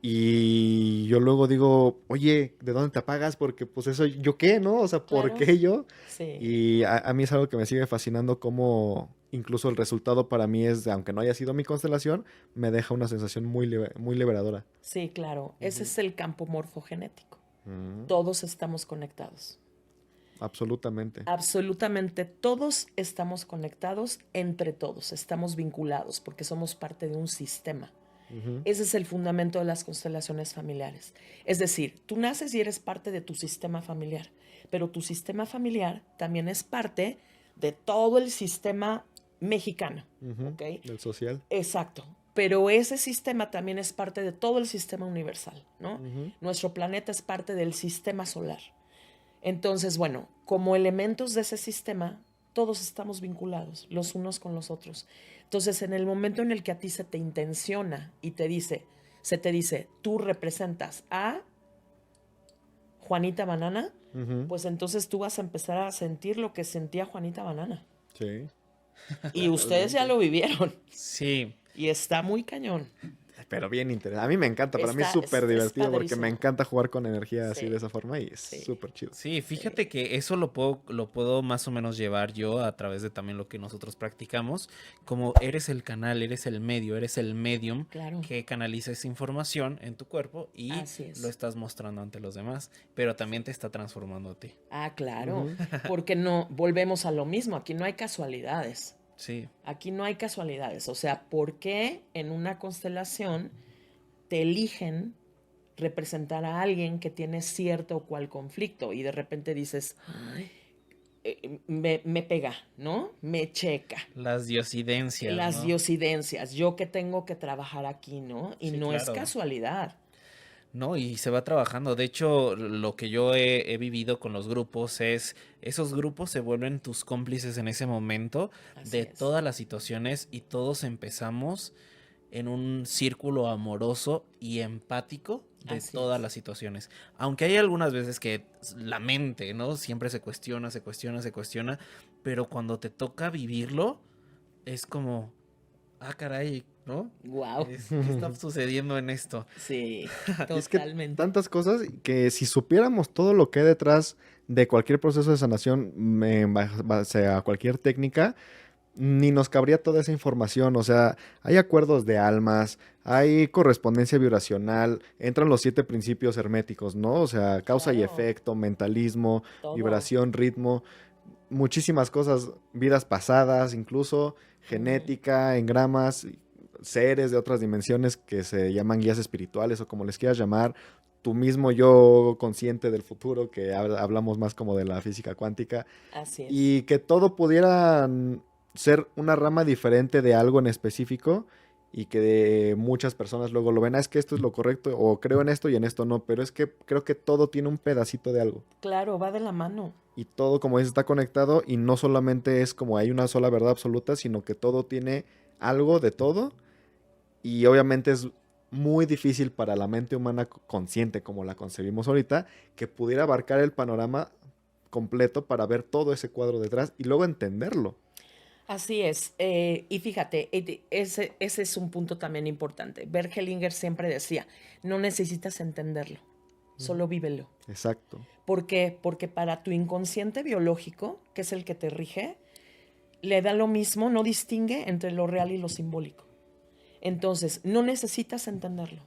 Y yo luego digo, oye, ¿de dónde te apagas? Porque pues eso, ¿yo qué, no? O sea, ¿por Claro. qué yo? Sí. Y a mí es algo que me sigue fascinando cómo incluso el resultado para mí es, aunque no haya sido mi constelación, me deja una sensación muy liberadora. Sí, claro. Ese Ujú. es el campo morfogenético. Mm, Todos estamos conectados. absolutamente. Absolutamente todos estamos conectados entre todos. Estamos vinculados porque somos parte de un sistema. Ujú. Ese es el fundamento de las constelaciones familiares. Es decir, tú naces y eres parte de tu sistema familiar, pero tu sistema familiar también es parte de todo el sistema mexicano, Ujú. ¿ok? Del social. Exacto. Pero ese sistema también es parte de todo el sistema universal, ¿no? Ujú. Nuestro planeta es parte del sistema solar. Entonces, bueno, como elementos de ese sistema, todos estamos vinculados los unos con los otros. Entonces, en el momento en el que a ti se te intenciona y se te dice, tú representas a Juanita Banana, Ujú. pues entonces tú vas a empezar a sentir lo que sentía Juanita Banana. Sí. Y ustedes ya Totalmente. lo vivieron. Sí, Y está muy cañón. Pero bien interesante. A mí me encanta, para mí es súper Es divertido porque me padrísimo. encanta jugar con energía así Sí, de esa forma y es sí. súper chido. sí, fíjate que eso lo puedo más o menos llevar yo a través de también lo que nosotros practicamos, como eres el canal, eres el medio, eres el medium Claro. que canaliza esa información en tu cuerpo y Así es. lo estás mostrando ante los demás, pero también te está transformando a ti. Ah, claro. Ujú. Porque no, volvemos a lo mismo. Aquí no hay casualidades. Sí, Aquí no hay casualidades. O sea, ¿por qué en una constelación te eligen representar a alguien que tiene cierto o cual conflicto? Y de repente dices, "Ay, me pega, ¿no? Me checa. las diosidencias, Las ¿no? diosidencias, yo que tengo que trabajar aquí, ¿no? Y Sí, no es claro. casualidad. No, y se va trabajando. De hecho, lo que yo he vivido con los grupos es, esos grupos se vuelven tus cómplices en ese momento Así de es. todas las situaciones y todos empezamos en un círculo amoroso y empático de Así todas es. las situaciones. Aunque hay algunas veces que la mente, ¿no? Siempre se cuestiona, pero cuando te toca vivirlo, es como, ah, caray, ¿no? Wow. ¿Qué está sucediendo en esto? Sí, Y es que totalmente. tantas cosas que si supiéramos todo lo que hay detrás de cualquier proceso de sanación en base a cualquier técnica, ni nos cabría toda esa información. O sea, hay acuerdos de almas, hay correspondencia vibracional, entran los 7 principios herméticos, ¿no? O sea, causa y Claro. efecto, mentalismo, Todo. vibración, ritmo, muchísimas cosas, vidas pasadas, incluso genética, engramas, seres de otras dimensiones que se llaman guías espirituales o como les quieras llamar, tu mismo yo consciente del futuro, que hablamos más como de la física cuántica, Así es. y que todo pudiera ser una rama diferente de algo en específico y que muchas personas luego lo ven, es que esto es lo correcto o creo en esto y en esto no, pero es que creo que todo tiene un pedacito de algo Claro, va de la mano. y todo, como dices, está conectado y no solamente es como hay una sola verdad absoluta, sino que todo tiene algo de todo y obviamente es muy difícil para la mente humana consciente como la concebimos ahorita que pudiera abarcar el panorama completo para ver todo ese cuadro detrás y luego entenderlo. Así es. Y fíjate, ese es un punto también importante. Bert Hellinger siempre decía, no necesitas entenderlo, solo vívelo. Exacto. ¿Por qué? Porque para tu inconsciente biológico, que es el que te rige, le da lo mismo, no distingue entre lo real y lo simbólico. Entonces, no necesitas entenderlo.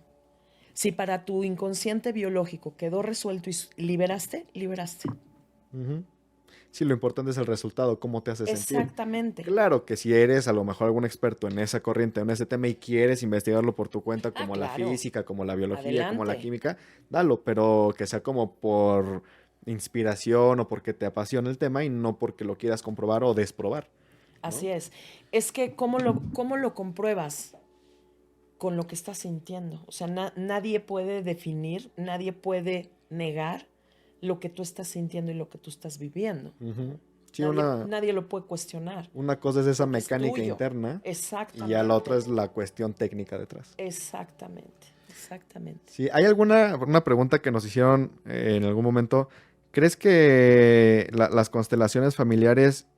Si para tu inconsciente biológico quedó resuelto y liberaste, liberaste. Ujú. Sí, lo importante es el resultado, cómo te hace sentir. Exactamente. Claro que si eres a lo mejor algún experto en esa corriente, en ese tema y quieres investigarlo por tu cuenta, como la Claro. física, como la biología, como la Adelante. química, dalo, pero que sea como por inspiración o porque te apasiona el tema y no porque lo quieras comprobar o desprobar, Así ¿no? es. Es que, ¿cómo lo compruebas? Con lo que estás sintiendo. O sea, nadie puede definir, nadie puede negar lo que tú estás sintiendo y lo que tú estás viviendo. Ujú. Sí, Nadie lo puede cuestionar. una cosa es esa Porque es mecánica tuyo. interna y ya la otra Exactamente. es la cuestión técnica detrás. Exactamente. Exactamente. Sí, ¿hay una pregunta que nos hicieron en algún momento? ¿Crees que las constelaciones familiares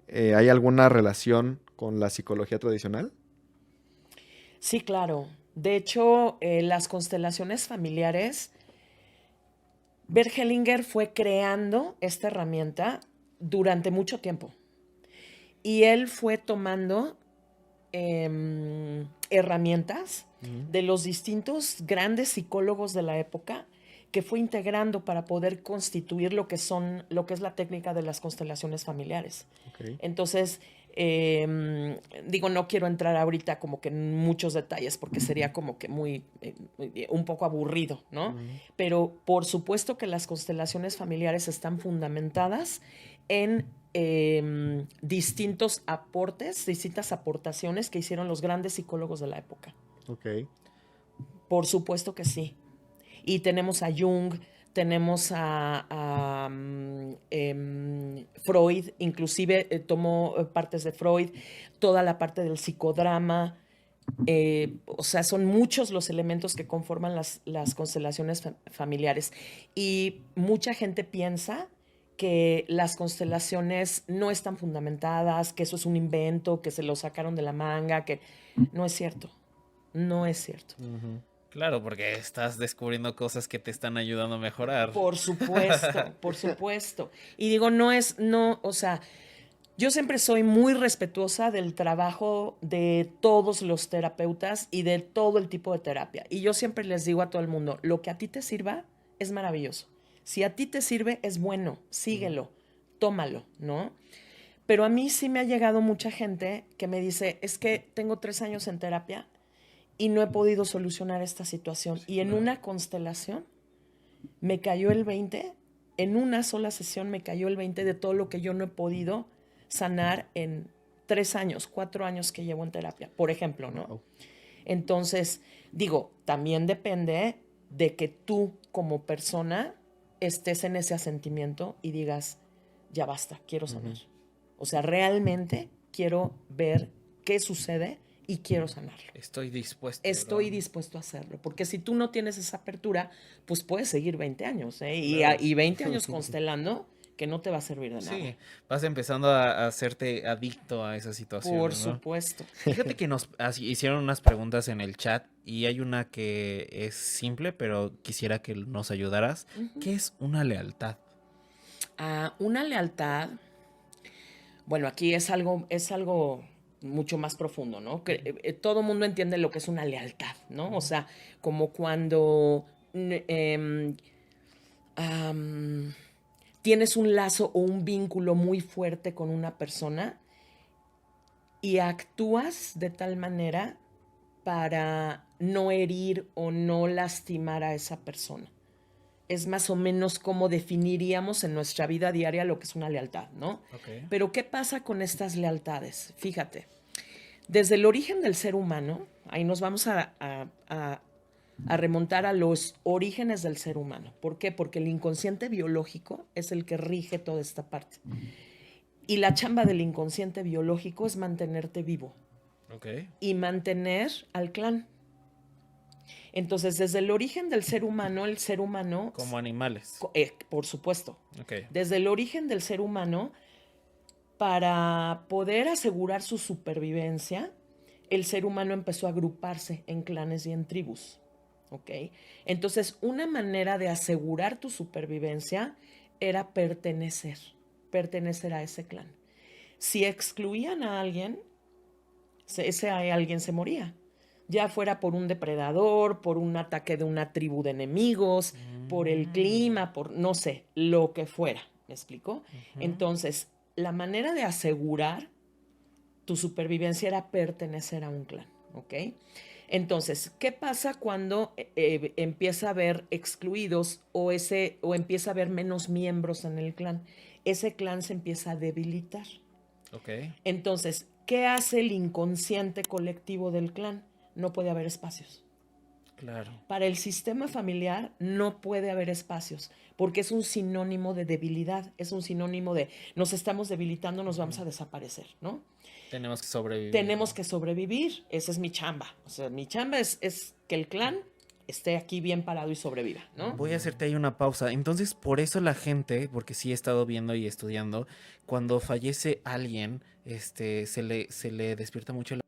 hay alguna relación con la psicología tradicional? Sí, claro. De hecho, las constelaciones familiares, Bert Hellinger fue creando esta herramienta durante mucho tiempo. Y él fue tomando herramientas Ujú. de los distintos grandes psicólogos de la época que fue integrando para poder constituir lo que es la técnica de las constelaciones familiares. Ok. Entonces, digo, no quiero entrar ahorita como que en muchos detalles porque sería como que un poco aburrido, ¿no? Ujú. Pero por supuesto que las constelaciones familiares están fundamentadas en distintos aportes, distintas aportaciones que hicieron los grandes psicólogos de la época. Ok. Por supuesto que sí. Y tenemos a Jung, tenemos a Freud, inclusive tomó partes de Freud, toda la parte del psicodrama. O sea, son muchos los elementos que conforman las constelaciones familiares. Y mucha gente piensa que las constelaciones no están fundamentadas, que eso es un invento, que se lo sacaron de la manga, que no es cierto. No es cierto. Ujú. Claro, porque estás descubriendo cosas que te están ayudando a mejorar. Por supuesto, por supuesto. Y digo, no, o sea, yo siempre soy muy respetuosa del trabajo de todos los terapeutas y de todo el tipo de terapia. Y yo siempre les digo a todo el mundo, lo que a ti te sirva es maravilloso. Si a ti te sirve, es bueno, síguelo, tómalo, ¿no? Pero a mí sí me ha llegado mucha gente que me dice, es que tengo 3 años en terapia y no he podido solucionar esta situación. Sí, Y en claro. una constelación me cayó el 20, en una sola sesión me cayó el 20 de todo lo que yo no he podido sanar en 3 años, 4 años que llevo en terapia, por ejemplo, ¿no? Wow. Entonces, digo, también depende de que tú como persona estés en ese asentimiento y digas, ya basta, quiero sanar. Ujú. O sea, realmente quiero ver qué sucede y quiero sanarlo. Estoy dispuesto, Estoy ¿no? dispuesto a hacerlo, porque si tú no tienes esa apertura, pues puedes seguir 20 años, ¿eh? Claro. Y 20 años constelando que no te va a servir de nada. Sí, vas empezando a hacerte adicto a esas Por situaciones, ¿no? supuesto. Fíjate que nos hicieron unas preguntas en el chat y hay una que es simple, pero quisiera que nos ayudaras. ¿Qué es una lealtad? Una lealtad, bueno, aquí es algo mucho más profundo, ¿no? Que todo mundo entiende lo que es una lealtad, ¿no? O sea, como cuando am, tienes un lazo o un vínculo muy fuerte con una persona y actúas de tal manera para no herir o no lastimar a esa persona. Es más o menos como definiríamos en nuestra vida diaria lo que es una lealtad, ¿no? Ok. Pero ¿qué pasa con estas lealtades? Fíjate, desde el origen del ser humano, ahí nos vamos a remontar a los orígenes del ser humano. ¿Por qué? Porque el inconsciente biológico es el que rige toda esta parte. Y la chamba del inconsciente biológico es mantenerte vivo Ok. y mantener al clan. Entonces, desde el origen del ser humano, el ser humano, Como animales. por supuesto, Ok. desde el origen del ser humano, para poder asegurar su supervivencia, el ser humano empezó a agruparse en clanes y en tribus. ¿Ok? Entonces, una manera de asegurar tu supervivencia era pertenecer a ese clan. Si excluían a alguien, ese alguien se moría. Ya fuera por un depredador, por un ataque de una tribu de enemigos, por el clima, por no sé, lo que fuera. ¿Me explico? Entonces, la manera de asegurar tu supervivencia era pertenecer a un clan. ¿Ok? Entonces, ¿qué pasa cuando empieza a haber excluidos o empieza a haber menos miembros en el clan? Ese clan se empieza a debilitar. Ok. Entonces, ¿qué hace el inconsciente colectivo del clan? No puede haber espacios. Claro. Para el sistema familiar no puede haber espacios, porque es un sinónimo de debilidad, es un sinónimo de nos estamos debilitando, nos vamos a desaparecer, ¿no? Tenemos que sobrevivir. Tenemos que sobrevivir, esa es mi chamba. O sea, mi chamba es que el clan esté aquí bien parado y sobreviva, ¿no? Voy a hacerte ahí una pausa. Entonces, por eso la gente, porque sí he estado viendo y estudiando, cuando fallece alguien, se le despierta mucho la...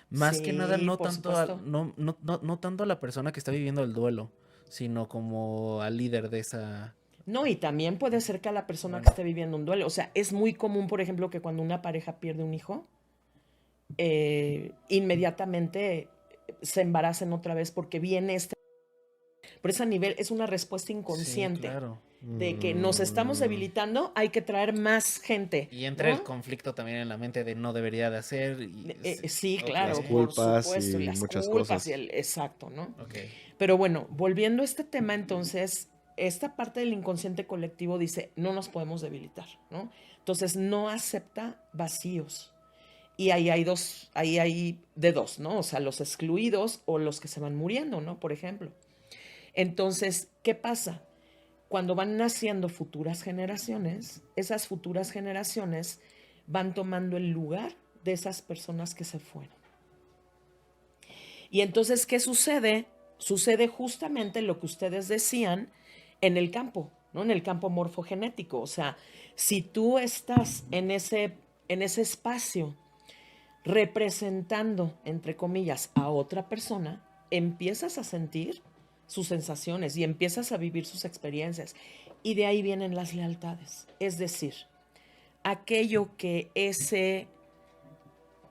Más que nada, Sí, no por tanto supuesto. no tanto a la persona que está viviendo el duelo, sino como al líder de esa... No, y también puede ser que a la persona que Bueno, esté viviendo un duelo, o sea, es muy común, por ejemplo, que cuando una pareja pierde un hijo, inmediatamente se embaracen otra vez porque viene pero es a nivel, es una respuesta sí, inconsciente claro. de que nos estamos debilitando, hay que traer más gente, Y entra el ¿no? conflicto también en la mente de no debería de hacer. Sí, Ok, Las claro, por culpas supuesto, y y las muchas culpas y cosas. el exacto, ¿no? ok. Pero bueno, volviendo a este tema, entonces, esta parte del inconsciente colectivo dice, no nos podemos debilitar, ¿no? Entonces, no acepta vacíos. Y ahí hay de dos, ¿no? O sea, los excluidos o los que se van muriendo, ¿no? Por ejemplo. Entonces, ¿qué pasa? Cuando van naciendo futuras generaciones, esas futuras generaciones van tomando el lugar de esas personas que se fueron. Y entonces, ¿qué sucede? Sucede justamente lo que ustedes decían en el campo, ¿no? En el campo morfogenético. O sea, si tú estás en ese espacio representando, entre comillas, a otra persona, empiezas a sentir sus sensaciones y empiezas a vivir sus experiencias. Y de ahí vienen las lealtades. Es decir, aquello que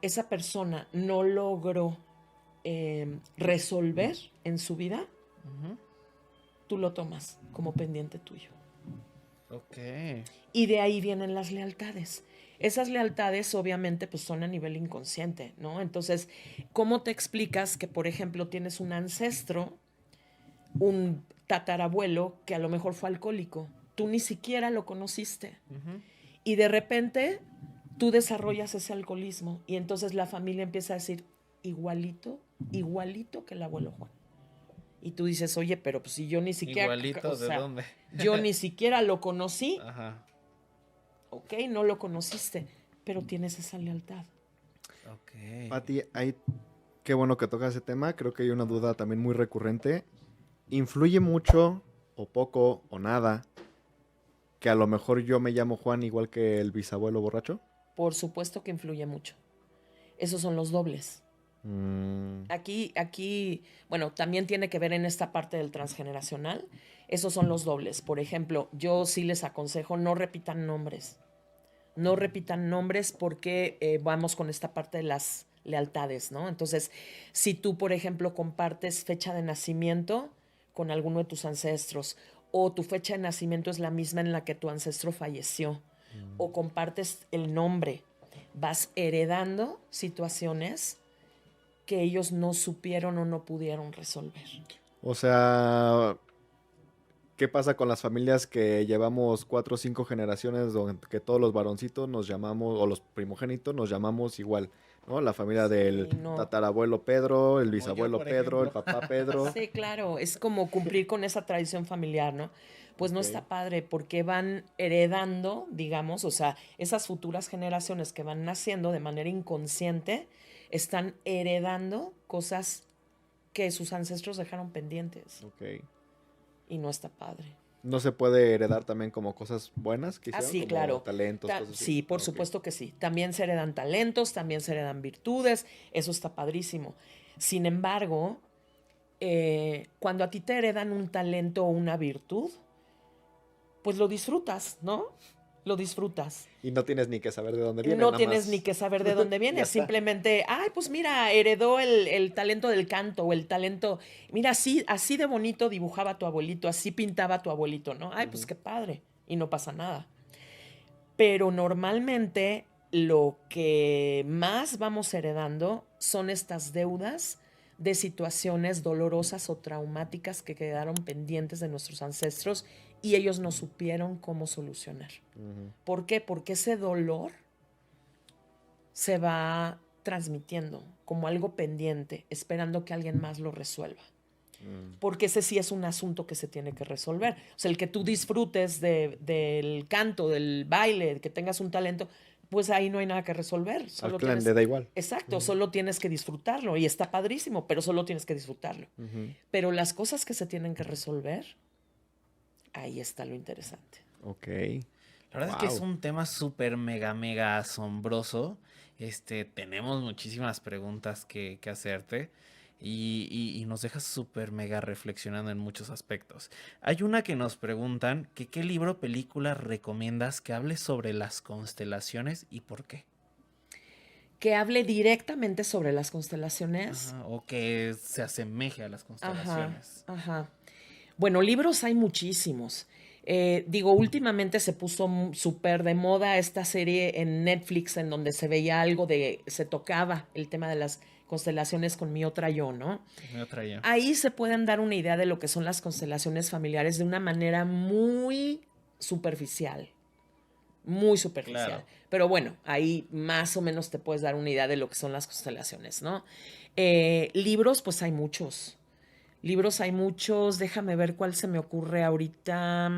esa persona no logró resolver en su vida, Ujú. tú lo tomas como pendiente tuyo. Ok. Y de ahí vienen las lealtades. Esas lealtades obviamente pues son a nivel inconsciente, ¿no? Entonces, ¿cómo te explicas que, por ejemplo, tienes un ancestro, un tatarabuelo que a lo mejor fue alcohólico? Tú ni siquiera lo conociste. Ujú. Y de repente tú desarrollas ese alcoholismo y entonces la familia empieza a decir igualito, igualito que el abuelo Juan. Y tú dices, oye, pero pues si yo ni siquiera, o Igualito, ¿de sea, dónde? yo ni siquiera lo conocí, Ajá. ok, no lo conociste, pero tienes esa lealtad. Ok. Pati, qué bueno que tocas ese tema. Creo que hay una duda también muy recurrente. ¿Influye mucho o poco o nada que a lo mejor yo me llamo Juan igual que el bisabuelo borracho? Por supuesto que influye mucho. Esos son los dobles. Mm, Aquí, bueno, también tiene que ver en esta parte del transgeneracional. Esos son los dobles. Por ejemplo, yo sí les aconsejo no repitan nombres. No repitan nombres porque vamos con esta parte de las lealtades, ¿no? Entonces, si tú, por ejemplo, compartes fecha de nacimiento con alguno de tus ancestros o tu fecha de nacimiento es la misma en la que tu ancestro falleció o compartes el nombre, vas heredando situaciones que ellos no supieron o no pudieron resolver. o sea, ¿qué pasa con las familias que llevamos 4 o 5 generaciones donde que todos los varoncitos nos llamamos, o los primogénitos nos llamamos igual, ¿no? La familia del Sí, no. tatarabuelo Pedro, el Como yo, bisabuelo por Pedro, el ejemplo. papá Pedro. Sí, claro, es como cumplir con esa tradición familiar, ¿no? Pues no Ok. está padre porque van heredando, digamos, o sea, esas futuras generaciones que van naciendo de manera inconsciente están heredando cosas que sus ancestros dejaron pendientes Ok. y no está padre. ¿No se puede heredar también como cosas buenas que Ah, hicieron? sí, Como claro. talentos, cosas así. Sí, por Ok. supuesto que sí. También se heredan talentos, también se heredan virtudes, eso está padrísimo. Sin embargo, cuando a ti te heredan un talento o una virtud, pues lo disfrutas, ¿no? Lo disfrutas. Y no tienes ni que saber de dónde viene, No nada tienes más. ni que saber de dónde Ya viene, está. simplemente, ay, pues mira, heredó el talento del canto o el talento, mira, así de bonito dibujaba tu abuelito, así pintaba tu abuelito, ¿no? Ay, pues Ujú. qué padre, y no pasa nada. Pero normalmente lo que más vamos heredando son estas deudas de situaciones dolorosas o traumáticas que quedaron pendientes de nuestros ancestros y ellos no supieron cómo solucionar. Ujú. ¿Por qué? Porque ese dolor se va transmitiendo como algo pendiente, esperando que alguien más lo resuelva. Mm. Porque ese sí es un asunto que se tiene que resolver. O sea, el que tú disfrutes del canto, del baile, que tengas un talento, pues ahí no hay nada que resolver. Al Solo clan tienes, le da igual. exacto, Ujú. solo tienes que disfrutarlo y está padrísimo, pero solo tienes que disfrutarlo. Ujú. Pero las cosas que se tienen que resolver, ahí está lo interesante. Ok. La verdad es que es Wow. un tema súper mega asombroso. Tenemos muchísimas preguntas que hacerte y nos dejas súper mega reflexionando en muchos aspectos. Hay una que nos preguntan que qué libro o película recomiendas que hable sobre las constelaciones y por qué. Que hable directamente sobre las constelaciones. Ajá, o que se asemeje a las Ajá, constelaciones. ajá. Bueno, libros hay muchísimos. Digo, últimamente se puso súper de moda esta serie en Netflix en donde se veía algo se tocaba el tema de las constelaciones con mi otra yo, ¿no? Me traía. Ahí se pueden dar una idea de lo que son las constelaciones familiares de una manera muy superficial, muy superficial. Claro. Pero bueno, ahí más o menos te puedes dar una idea de lo que son las constelaciones, ¿no? Libros, pues hay muchos. Libros hay muchos, déjame ver cuál se me ocurre ahorita.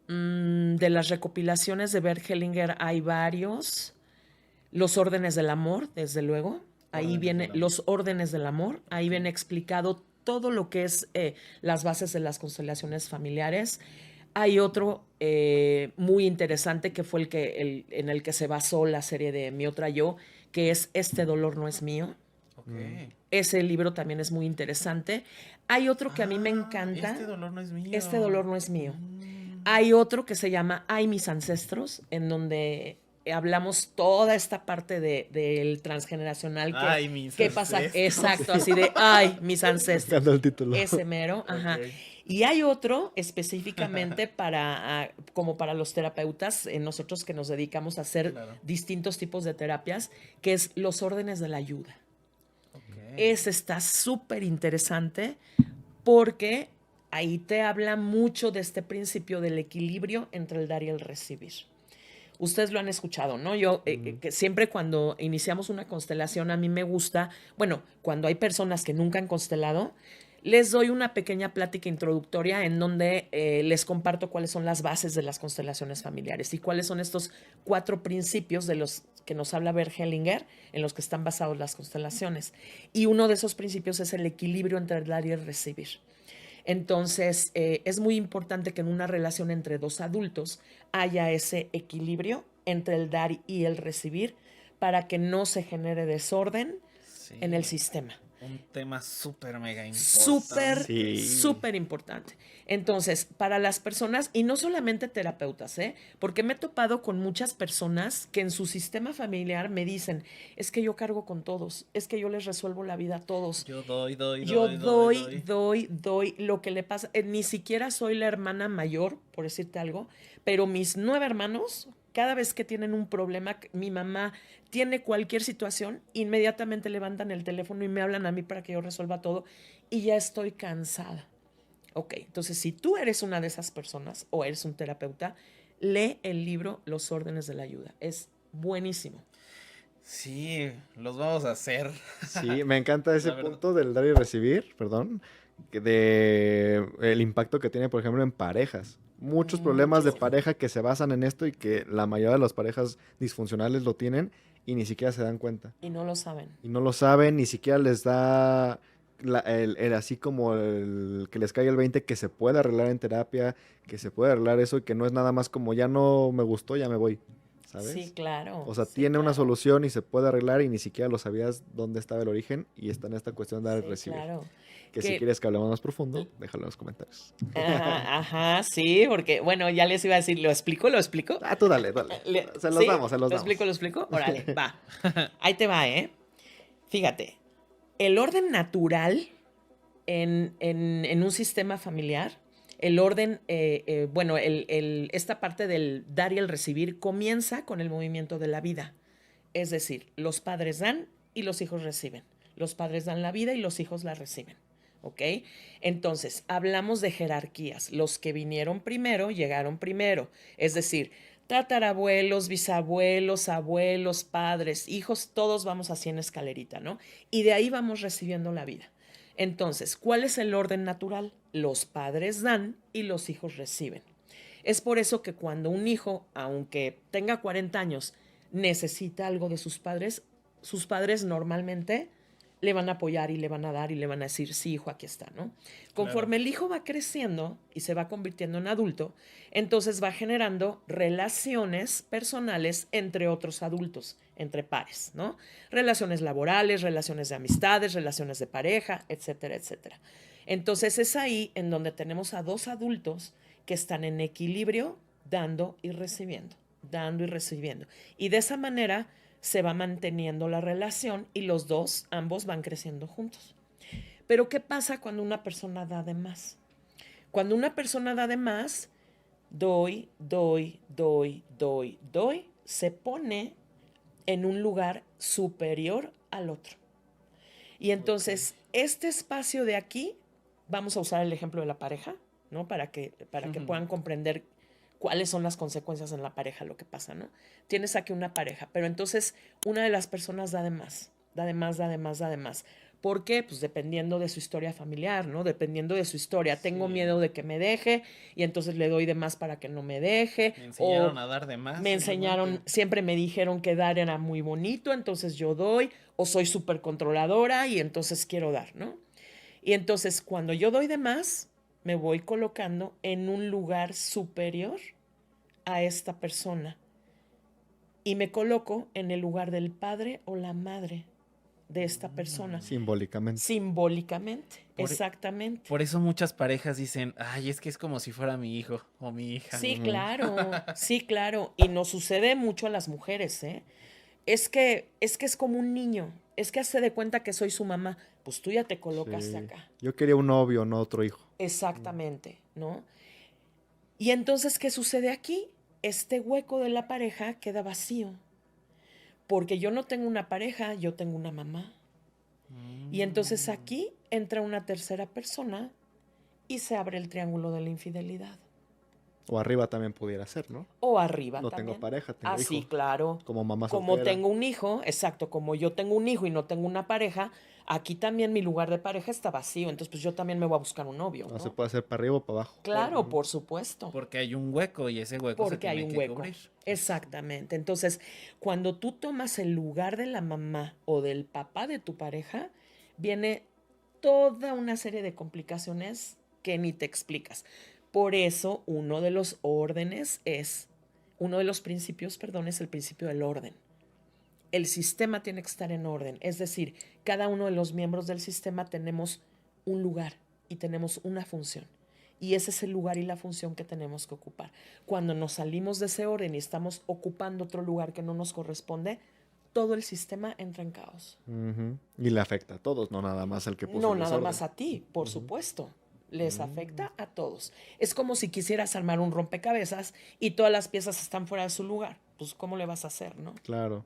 De las recopilaciones de Bert Hellinger hay varios. Los órdenes del amor, desde luego. Ahí Órdenes viene del amor. los órdenes del amor. Ahí Ok. viene explicado todo lo que es las bases de las constelaciones familiares. Hay otro muy interesante que fue en el que se basó la serie de Mi otra yo, que es Este dolor no es mío. Ok. Ese libro también es muy interesante. Hay otro que a mí me encanta. Este dolor no es mío. Este dolor no es mío. Mm. Hay otro que se llama Ay, mis ancestros, en donde hablamos toda esta parte del transgeneracional. Ay, mis ¿Qué pasa? ancestros. Exacto, así de ay, mis Me ancestros. encanta el título. Ese mero, ajá. Ok. Y hay otro específicamente como para los terapeutas, nosotros que nos dedicamos a hacer Claro. distintos tipos de terapias, que es los órdenes de la ayuda. Ok. Ese está súper interesante porque ahí te habla mucho de este principio del equilibrio entre el dar y el recibir. Ustedes lo han escuchado, ¿no? Yo que siempre cuando iniciamos una constelación a mí me gusta, bueno, cuando hay personas que nunca han constelado, les doy una pequeña plática introductoria en donde les comparto cuáles son las bases de las constelaciones familiares y cuáles son estos 4 principios de los que nos habla Bert Hellinger, en los que están basadas las constelaciones. Y uno de esos principios es el equilibrio entre el dar y el recibir. Entonces, es muy importante que en una relación entre dos adultos haya ese equilibrio entre el dar y el recibir para que no se genere desorden Sí. en el sistema. Un tema súper mega Súper, importante. Sí. súper importante. Entonces, para las personas, y no solamente terapeutas, porque me he topado con muchas personas que en su sistema familiar me dicen, es que yo cargo con todos, es que yo les resuelvo la vida a todos. Yo doy. Yo doy lo que le pasa. Ni siquiera soy la hermana mayor, por decirte algo, pero mis 9 hermanos, cada vez que tienen un problema, mi mamá tiene cualquier situación, inmediatamente levantan el teléfono y me hablan a mí para que yo resuelva todo y ya estoy cansada. Ok, entonces si tú eres una de esas personas o eres un terapeuta, lee el libro Los órdenes de la ayuda. Es buenísimo. Sí, los vamos a hacer. Sí, me encanta ese La verdad. punto del dar y recibir, perdón, de el impacto que tiene, por ejemplo, en parejas. Muchos problemas de Muchísimo. pareja que se basan en esto y que la mayoría de las parejas disfuncionales lo tienen y ni siquiera se dan cuenta. Y no lo saben. Y no lo saben, ni siquiera les da así como el que les caiga el 20, que se puede arreglar en terapia, que se puede arreglar eso y que no es nada más como ya no me gustó, ya me voy, ¿sabes? Sí, claro. O sea, Sí, tiene una claro. solución y se puede arreglar y ni siquiera lo sabías dónde estaba el origen y está en esta cuestión de dar y Sí, recibir. claro. Que si Que, quieres que hablemos más profundo, déjalo en los comentarios. ajá, ajá, sí, porque, bueno, ya les iba a decir, ¿lo explico? ¿Lo explico? Ah, tú dale, dale. Se los ¿Sí? damos, se los ¿Lo explico? damos. ¿Lo explico? Órale, va. Ahí te va, ¿eh? Fíjate, el orden natural en un sistema familiar, el orden, bueno, esta parte del dar y el recibir comienza con el movimiento de la vida. Es decir, los padres dan y los hijos reciben. Los padres dan la vida y los hijos la reciben. ¿Ok? Entonces, hablamos de jerarquías. Los que vinieron primero, llegaron primero. Es decir, tatarabuelos, bisabuelos, abuelos, padres, hijos, todos vamos así en escalerita, ¿no? Y de ahí vamos recibiendo la vida. Entonces, ¿cuál es el orden natural? Los padres dan y los hijos reciben. Es por eso que cuando un hijo, aunque tenga 40 años, necesita algo de sus padres normalmente le van a apoyar y le van a dar y le van a decir, sí, hijo, aquí está, ¿no? Conforme el hijo va creciendo y se va convirtiendo en adulto, entonces va generando relaciones personales entre otros adultos, entre pares, ¿no? Relaciones laborales, relaciones de amistades, relaciones de pareja, etcétera, etcétera. Entonces es ahí en donde tenemos a dos adultos que están en equilibrio, dando y recibiendo, dando y recibiendo. Y de esa manera se va manteniendo la relación y los dos, ambos van creciendo juntos. Pero ¿qué pasa cuando una persona da de más? Cuando una persona da de más, doy, se pone en un lugar superior al otro. Y entonces, este espacio de aquí, vamos a usar el ejemplo de la pareja, ¿no? Para que puedan comprender cuáles son las consecuencias en la pareja, lo que pasa, ¿no? Tienes aquí una pareja, pero entonces una de las personas da de más, da de más, da de más, da de más. ¿Por qué? Pues dependiendo de su historia familiar, ¿no? Dependiendo de su historia. Tengo miedo de que me deje y entonces le doy de más para que no me deje. Me enseñaron O a dar de más, me enseñaron, seguramente. siempre me dijeron que dar era muy bonito, entonces yo doy. O soy súper controladora y entonces quiero dar, ¿no? Y entonces cuando yo doy de más, me voy colocando en un lugar superior a esta persona y me coloco en el lugar del padre o la madre de esta persona. Simbólicamente. Simbólicamente, Por- exactamente. Por eso muchas parejas dicen, ay, es que es como si fuera mi hijo o mi hija. Sí, claro, sí, claro. Y nos sucede mucho a las mujeres, ¿eh? Es como un niño. Es que hace de cuenta que soy su mamá. Pues tú ya te colocaste Sí. acá. Yo quería un novio, no otro hijo. Exactamente, ¿no? Y entonces, ¿qué sucede aquí? Este hueco de la pareja queda vacío. Porque yo no tengo una pareja, yo tengo una mamá. Y entonces aquí entra una tercera persona y se abre el triángulo de la infidelidad. O arriba también pudiera ser, ¿no? O arriba No también. tengo pareja, tengo Sí, hijo. claro. Como mamá Como soltera. tengo un hijo, exacto, como yo tengo un hijo y no tengo una pareja, aquí también mi lugar de pareja está vacío, entonces pues yo también me voy a buscar un novio, No ¿no? se puede hacer para arriba o para abajo. Claro, por supuesto. Porque hay un hueco y ese hueco se Porque tiene hay un que hueco. cubrir. Exactamente. Entonces, cuando tú tomas el lugar de la mamá o del papá de tu pareja, viene toda una serie de complicaciones que ni te explicas. Por eso, uno de los principios, perdón, es el principio del orden. El sistema tiene que estar en orden. Es decir, cada uno de los miembros del sistema tenemos un lugar y tenemos una función. Y ese es el lugar y la función que tenemos que ocupar. Cuando nos salimos de ese orden y estamos ocupando otro lugar que no nos corresponde, todo el sistema entra en caos. Ujú. Y le afecta a todos, no nada más al que puso No el nada desorden. más a ti, por supuesto. Les afecta a todos. Es como si quisieras armar un rompecabezas y todas las piezas están fuera de su lugar. Pues, ¿cómo le vas a hacer, no? Claro.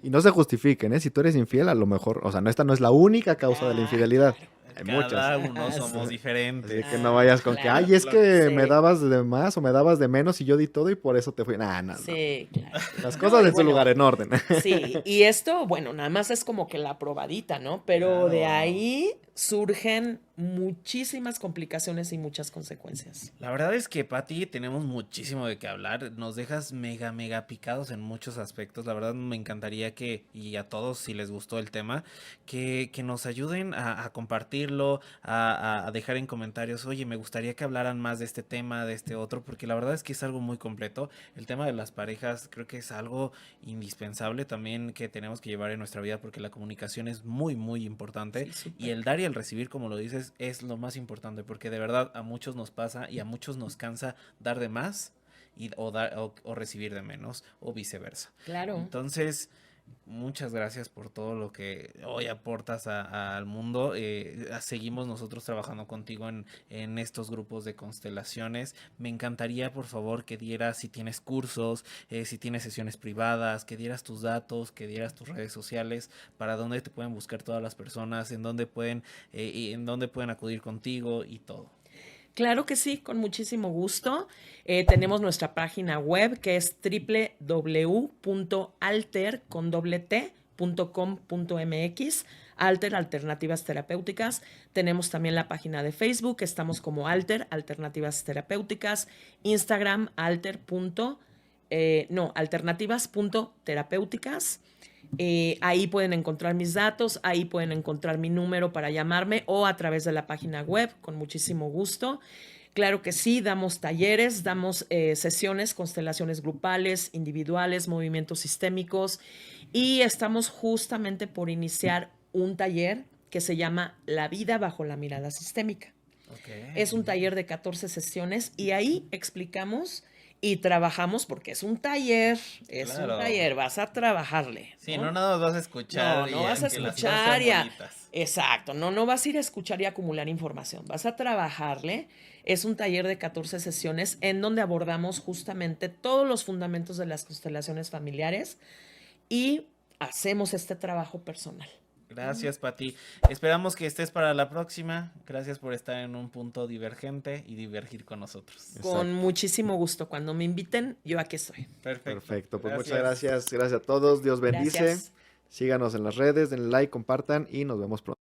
Y no se justifiquen, ¿eh? Si tú eres infiel, a lo mejor, o sea, esta no es la única causa de la infidelidad. Claro. Hay Cada muchas. uno somos Así diferentes. que no vayas con que, Claro, ay, es que sí. me dabas de más o me dabas de menos y yo di todo y por eso te fui. Nah, no, no. Sí, claro. Las No, cosas y en su lugar, bueno, en orden. sí, y esto, bueno, nada más es como que la probadita, ¿no? Pero de Claro. ahí surgen muchísimas complicaciones y muchas consecuencias. La verdad es que, Pati, tenemos muchísimo de qué hablar. Nos dejas mega picados en muchos aspectos. La verdad me encantaría que, y a todos si les gustó el tema, que nos ayuden a compartirlo, a dejar en comentarios, oye, me gustaría que hablaran más de este tema, de este otro, porque la verdad es que es algo muy completo. El tema de las parejas creo que es algo indispensable también que tenemos que llevar en nuestra vida porque la comunicación es muy importante Sí, y súper. el dar y el recibir, como lo dices, es lo más importante porque de verdad a muchos nos pasa y a muchos nos cansa dar de más o recibir de menos o viceversa. Claro. Entonces, muchas gracias por todo lo que hoy aportas al mundo. Seguimos nosotros trabajando contigo en estos grupos de constelaciones. Me encantaría, por favor, que dieras, si tienes cursos, si tienes sesiones privadas, que dieras tus datos, que dieras tus redes sociales, para dónde te pueden buscar todas las personas, y en dónde pueden acudir contigo y todo. Claro que sí, con muchísimo gusto. Tenemos nuestra página web que es www.alter.com.mx, Alter Alternativas Terapéuticas. Tenemos también la página de Facebook, estamos como Alter Alternativas Terapéuticas, Instagram Alter. No, alternativas.terapéuticas. Ahí pueden encontrar mis datos, ahí pueden encontrar mi número para llamarme o a través de la página web, con muchísimo gusto. Claro que sí, damos talleres, damos sesiones, constelaciones grupales, individuales, movimientos sistémicos y estamos justamente por iniciar un taller que se llama La vida bajo la mirada sistémica. Ok. Es un taller de 14 sesiones y ahí explicamos y trabajamos porque Claro. vas a trabajarle, Sí, no ¿no? nada más vas a No, escuchar no y vas a a que las cosas sean escuchar y a... bonitas. Exacto, no vas a ir a escuchar y a acumular información, vas a trabajarle. Es un taller de 14 sesiones en donde abordamos justamente todos los fundamentos de las constelaciones familiares y hacemos este trabajo personal. Gracias, Pati. Esperamos que estés para la próxima. Gracias por estar en un punto divergente y divergir con nosotros. Con Exacto. muchísimo gusto. Cuando me inviten, yo aquí estoy. Perfecto. Perfecto. Pues muchas Gracias. gracias. Gracias a todos. Dios bendice. Gracias. Síganos en las redes, denle like, compartan y nos vemos pronto.